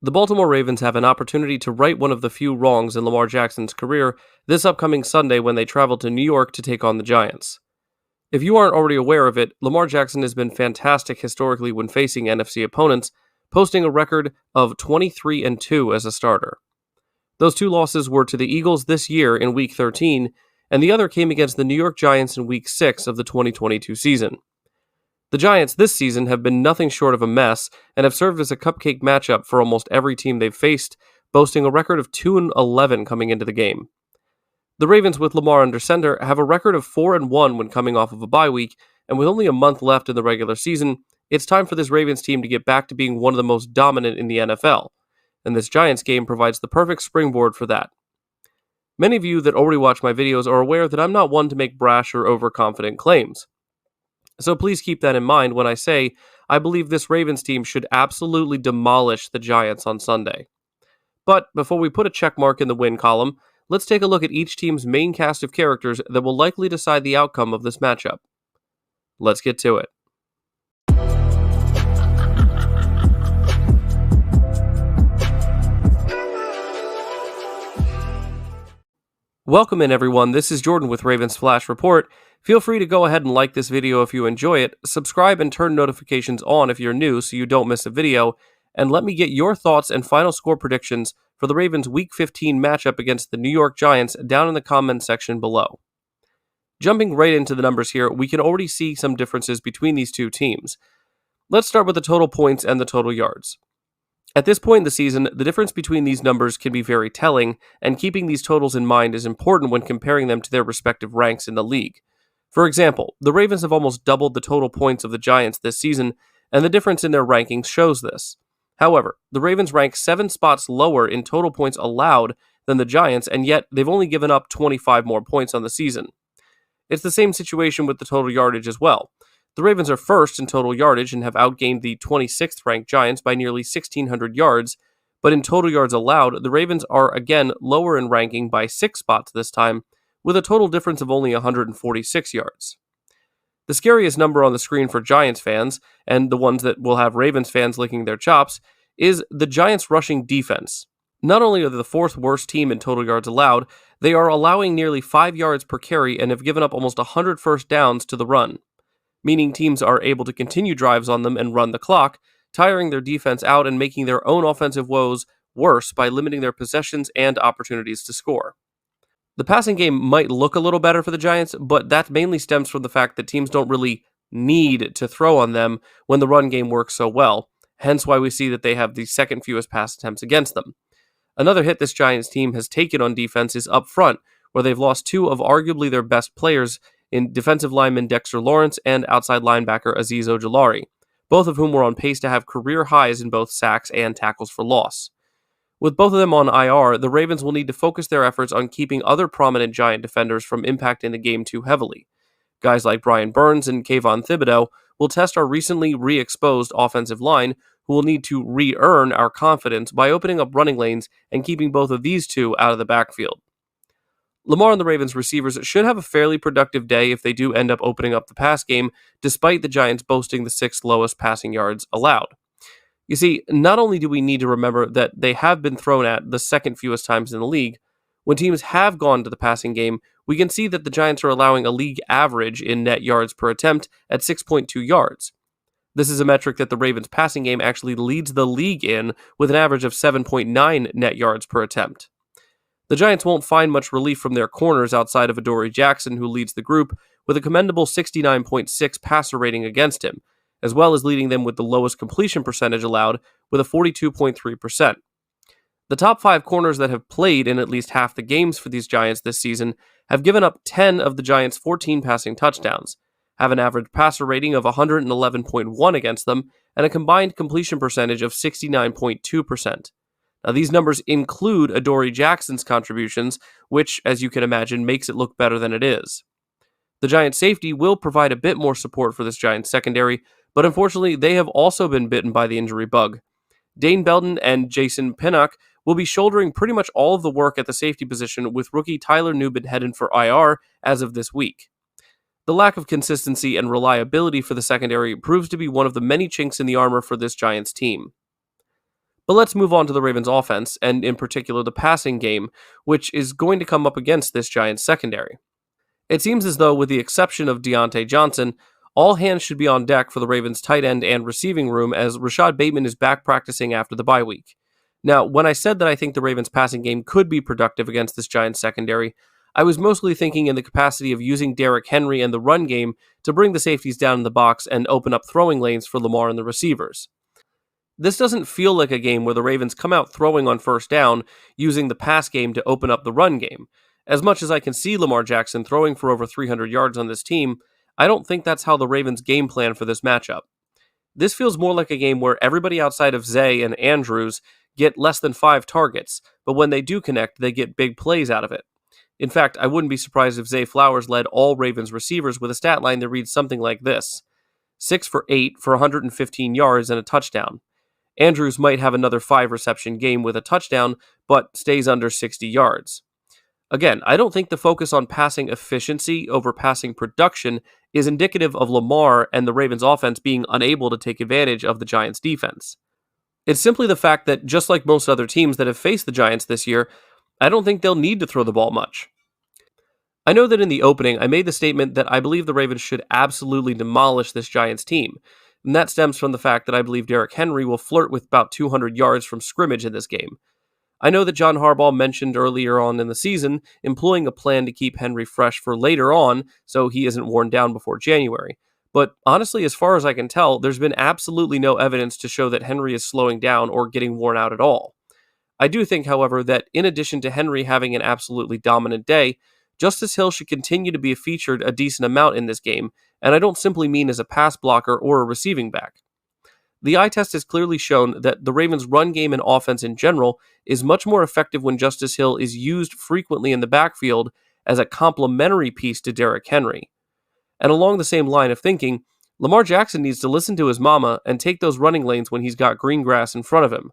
The Baltimore Ravens have an opportunity to right one of the few wrongs in Lamar Jackson's career this upcoming Sunday when they travel to New York to take on the Giants. If you aren't already aware of it, Lamar Jackson has been fantastic historically when facing NFC opponents, posting a record of 23-2 as a starter. Those two losses were to the Eagles this year in Week 13, and the other came against the New York Giants in Week 6 of the 2022 season. The Giants this season have been nothing short of a mess and have served as a cupcake matchup for almost every team they've faced, boasting a record of 2-11 coming into the game. The Ravens with Lamar under center have a record of 4-1 when coming off of a bye week, and with only a month left in the regular season, it's time for this Ravens team to get back to being one of the most dominant in the NFL, and this Giants game provides the perfect springboard for that. Many of you that already watch my videos are aware that I'm not one to make brash or overconfident claims. So please keep that in mind when I say I believe this Ravens team should absolutely demolish the Giants on Sunday. But before we put a check mark in the win column, let's take a look at each team's main cast of characters that will likely decide the outcome of this matchup. Let's get to it. Welcome in everyone, this is Jordan with Ravens Flash Report. Feel free to go ahead and like this video if you enjoy it, subscribe and turn notifications on if you're new so you don't miss a video, and let me get your thoughts and final score predictions for the Ravens Week 15 matchup against the New York Giants down in the comments section below. Jumping right into the numbers here, we can already see some differences between these two teams. Let's start with the total points and the total yards. At this point in the season, the difference between these numbers can be very telling, and keeping these totals in mind is important when comparing them to their respective ranks in the league. For example, the Ravens have almost doubled the total points of the Giants this season, and the difference in their rankings shows this. However, the Ravens rank 7 spots lower in total points allowed than the Giants, and yet they've only given up 25 more points on the season. It's the same situation with the total yardage as well. The Ravens are first in total yardage and have outgained the 26th ranked Giants by nearly 1,600 yards, but in total yards allowed, the Ravens are again lower in ranking by 6 spots this time, with a total difference of only 146 yards. The scariest number on the screen for Giants fans, and the ones that will have Ravens fans licking their chops, is the Giants' rushing defense. Not only are they the 4th worst team in total yards allowed, they are allowing nearly 5 yards per carry and have given up almost 100 first downs to the run, meaning teams are able to continue drives on them and run the clock, tiring their defense out and making their own offensive woes worse by limiting their possessions and opportunities to score. The passing game might look a little better for the Giants, but that mainly stems from the fact that teams don't really need to throw on them when the run game works so well, hence why we see that they have the second fewest pass attempts against them. Another hit this Giants team has taken on defense is up front, where they've lost 2 of arguably their best players in defensive lineman Dexter Lawrence and outside linebacker Azeez Ojulari, both of whom were on pace to have career highs in both sacks and tackles for loss. With both of them on IR, the Ravens will need to focus their efforts on keeping other prominent Giant defenders from impacting the game too heavily. Guys like Brian Burns and Kayvon Thibodeau will test our recently re-exposed offensive line, who will need to re-earn our confidence by opening up running lanes and keeping both of these two out of the backfield. Lamar and the Ravens receivers should have a fairly productive day if they do end up opening up the pass game, despite the Giants boasting the 6th lowest passing yards allowed. You see, not only do we need to remember that they have been thrown at the 2nd fewest times in the league, when teams have gone to the passing game, we can see that the Giants are allowing a league average in net yards per attempt at 6.2 yards. This is a metric that the Ravens passing game actually leads the league in, with an average of 7.9 net yards per attempt. The Giants won't find much relief from their corners outside of Adoree Jackson, who leads the group with a commendable 69.6 passer rating against him, as well as leading them with the lowest completion percentage allowed with a 42.3%. The top 5 corners that have played in at least half the games for these Giants this season have given up 10 of the Giants' 14 passing touchdowns, have an average passer rating of 111.1 against them, and a combined completion percentage of 69.2%. Now, these numbers include Adoree Jackson's contributions, which, as you can imagine, makes it look better than it is. The Giants' safety will provide a bit more support for this Giants secondary, but unfortunately, they have also been bitten by the injury bug. Dane Belton and Jason Pinnock will be shouldering pretty much all of the work at the safety position, with rookie Tyler Nubin headed for IR as of this week. The lack of consistency and reliability for the secondary proves to be one of the many chinks in the armor for this Giants team. But let's move on to the Ravens' offense, and in particular the passing game, which is going to come up against this Giants secondary. It seems as though, with the exception of Deontay Johnson, all hands should be on deck for the Ravens' tight end and receiving room as Rashad Bateman is back practicing after the bye week. Now, when I said that I think the Ravens' passing game could be productive against this Giants secondary, I was mostly thinking in the capacity of using Derrick Henry and the run game to bring the safeties down in the box and open up throwing lanes for Lamar and the receivers. This doesn't feel like a game where the Ravens come out throwing on first down, using the pass game to open up the run game. As much as I can see Lamar Jackson throwing for over 300 yards on this team, I don't think that's how the Ravens game plan for this matchup. This feels more like a game where everybody outside of Zay and Andrews get less than 5 targets, but when they do connect, they get big plays out of it. In fact, I wouldn't be surprised if Zay Flowers led all Ravens receivers with a stat line that reads something like this: 6 for 8 for 115 yards and a touchdown. Andrews might have another 5 reception game with a touchdown, but stays under 60 yards. Again, I don't think the focus on passing efficiency over passing production is indicative of Lamar and the Ravens offense being unable to take advantage of the Giants defense. It's simply the fact that, just like most other teams that have faced the Giants this year, I don't think they'll need to throw the ball much. I know that in the opening, I made the statement that I believe the Ravens should absolutely demolish this Giants team, and that stems from the fact that I believe Derrick Henry will flirt with about 200 yards from scrimmage in this game. I know that John Harbaugh mentioned earlier on in the season employing a plan to keep Henry fresh for later on so he isn't worn down before January. But honestly, as far as I can tell, there's been absolutely no evidence to show that Henry is slowing down or getting worn out at all. I do think, however, that in addition to Henry having an absolutely dominant day, Justice Hill should continue to be featured a decent amount in this game, and I don't simply mean as a pass blocker or a receiving back. The eye test has clearly shown that the Ravens' run game and offense in general is much more effective when Justice Hill is used frequently in the backfield as a complementary piece to Derrick Henry. And along the same line of thinking, Lamar Jackson needs to listen to his mama and take those running lanes when he's got green grass in front of him.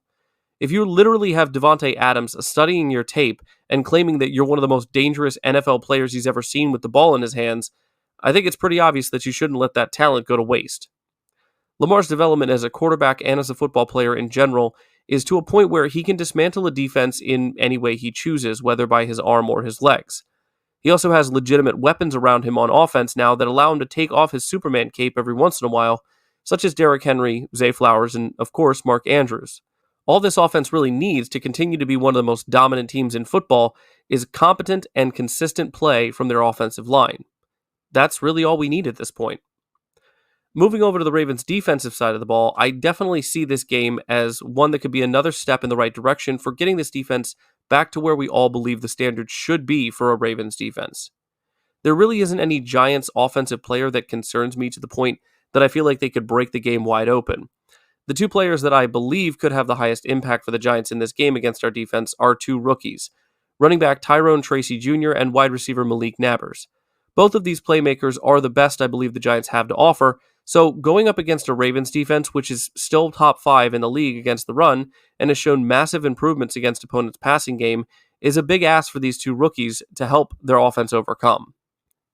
If you literally have Devontae Adams studying your tape and claiming that you're one of the most dangerous NFL players he's ever seen with the ball in his hands, I think it's pretty obvious that you shouldn't let that talent go to waste. Lamar's development as a quarterback and as a football player in general is to a point where he can dismantle a defense in any way he chooses, whether by his arm or his legs. He also has legitimate weapons around him on offense now that allow him to take off his Superman cape every once in a while, such as Derrick Henry, Zay Flowers, and of course Mark Andrews. All this offense really needs to continue to be one of the most dominant teams in football is competent and consistent play from their offensive line. That's really all we need at this point. Moving over to the Ravens' defensive side of the ball, I definitely see this game as one that could be another step in the right direction for getting this defense back to where we all believe the standard should be for a Ravens defense. There really isn't any Giants offensive player that concerns me to the point that I feel like they could break the game wide open. The two players that I believe could have the highest impact for the Giants in this game against our defense are two rookies, running back Tyrone Tracy Jr. and wide receiver Malik Nabers. Both of these playmakers are the best I believe the Giants have to offer, so going up against a Ravens defense which is still top 5 in the league against the run and has shown massive improvements against opponents' passing game is a big ask for these two rookies to help their offense overcome.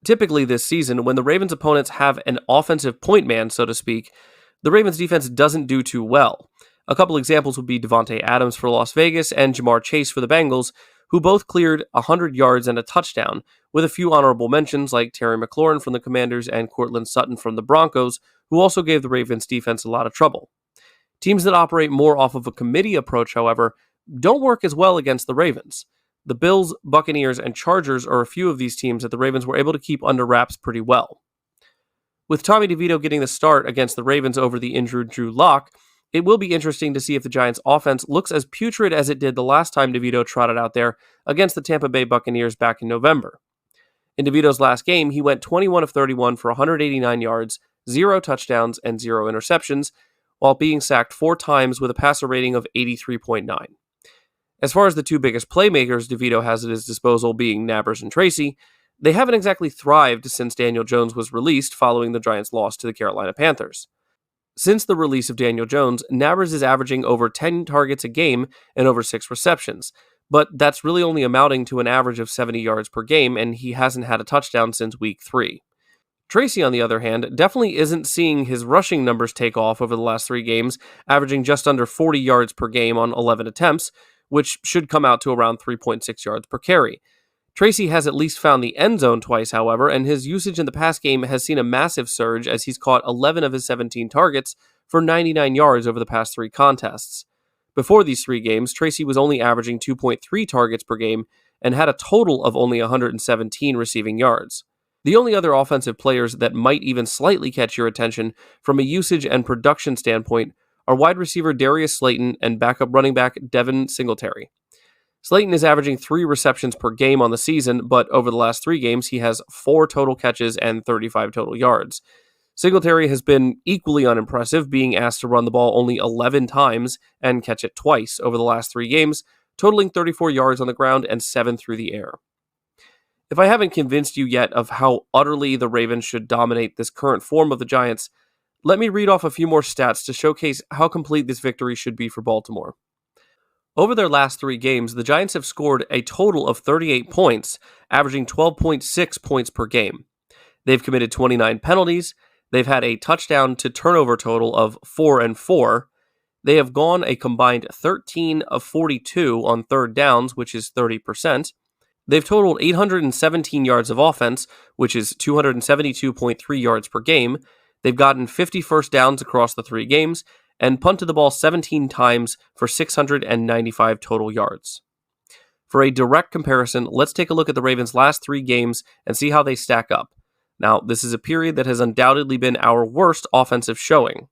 Typically this season, when the Ravens' opponents have an offensive point man, so to speak, the Ravens defense doesn't do too well. A couple examples would be Devontae Adams for Las Vegas and Jamar Chase for the Bengals, who both cleared 100 yards and a touchdown, with a few honorable mentions like Terry McLaurin from the Commanders and Courtland Sutton from the Broncos, who also gave the Ravens defense a lot of trouble. Teams that operate more off of a committee approach, however, don't work as well against the Ravens. The Bills, Buccaneers, and Chargers are a few of these teams that the Ravens were able to keep under wraps pretty well. With Tommy DeVito getting the start against the Ravens over the injured Drew Lock, it will be interesting to see if the Giants' offense looks as putrid as it did the last time DeVito trotted out there against the Tampa Bay Buccaneers back in November. In DeVito's last game, he went 21 of 31 for 189 yards, 0 touchdowns, and 0 interceptions, while being sacked 4 times with a passer rating of 83.9. As far as the two biggest playmakers DeVito has at his disposal being Nabers and Tracy, they haven't exactly thrived since Daniel Jones was released following the Giants' loss to the Carolina Panthers. Since the release of Daniel Jones, Nabers is averaging over 10 targets a game and over 6 receptions, but that's really only amounting to an average of 70 yards per game, and he hasn't had a touchdown since week 3. Tracy, on the other hand, definitely isn't seeing his rushing numbers take off over the last 3 games, averaging just under 40 yards per game on 11 attempts, which should come out to around 3.6 yards per carry. Tracy has at least found the end zone twice, however, and his usage in the pass game has seen a massive surge as he's caught 11 of his 17 targets for 99 yards over the past 3 contests. Before these 3 games, Tracy was only averaging 2.3 targets per game and had a total of only 117 receiving yards. The only other offensive players that might even slightly catch your attention from a usage and production standpoint are wide receiver Darius Slayton and backup running back Devin Singletary. Slayton is averaging 3 receptions per game on the season, but over the last 3 games, he has 4 total catches and 35 total yards. Singletary has been equally unimpressive, being asked to run the ball only 11 times and catch it twice over the last 3 games, totaling 34 yards on the ground and 7 through the air. If I haven't convinced you yet of how utterly the Ravens should dominate this current form of the Giants, let me read off a few more stats to showcase how complete this victory should be for Baltimore. Over their last 3 games, the Giants have scored a total of 38 points, averaging 12.6 points per game. They've committed 29 penalties. They've had a touchdown to turnover total of 4 and 4. They have gone a combined 13 of 42 on third downs, which is 30%. They've totaled 817 yards of offense, which is 272.3 yards per game. They've gotten 50 first downs across the 3 games and punted the ball 17 times for 695 total yards. For a direct comparison, let's take a look at the Ravens' last 3 games and see how they stack up. Now, this is a period that has undoubtedly been our worst offensive showing.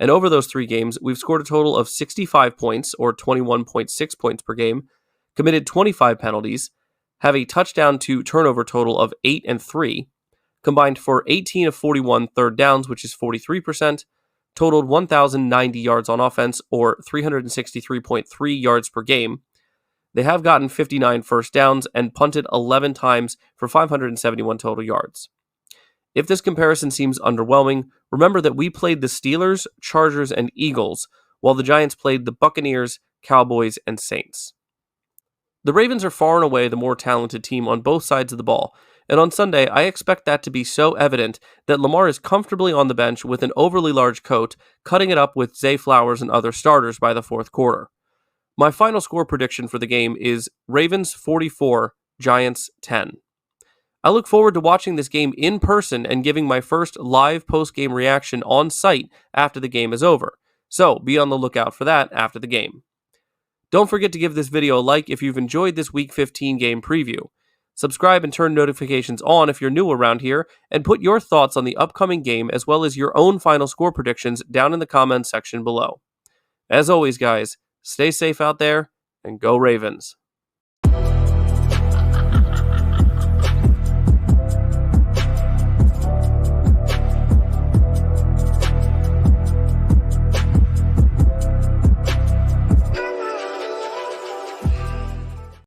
And over those 3 games, we've scored a total of 65 points, or 21.6 points per game, committed 25 penalties, have a touchdown to turnover total of 8 and 3, combined for 18 of 41 third downs, which is 43%, totaled 1,090 yards on offense, or 363.3 yards per game. They have gotten 59 first downs and punted 11 times for 571 total yards. If this comparison seems underwhelming, remember that we played the Steelers, Chargers, and Eagles, while the Giants played the Buccaneers, Cowboys, and Saints. The Ravens are far and away the more talented team on both sides of the ball, and on Sunday, I expect that to be so evident that Lamar is comfortably on the bench with an overly large coat, cutting it up with Zay Flowers and other starters by the fourth quarter. My final score prediction for the game is Ravens 44, Giants 10. I look forward to watching this game in person and giving my first live post-game reaction on site after the game is over, so be on the lookout for that after the game. Don't forget to give this video a like if you've enjoyed this Week 15 game preview. Subscribe and turn notifications on if you're new around here, and put your thoughts on the upcoming game as well as your own final score predictions down in the comments section below. As always, guys, stay safe out there, and go Ravens.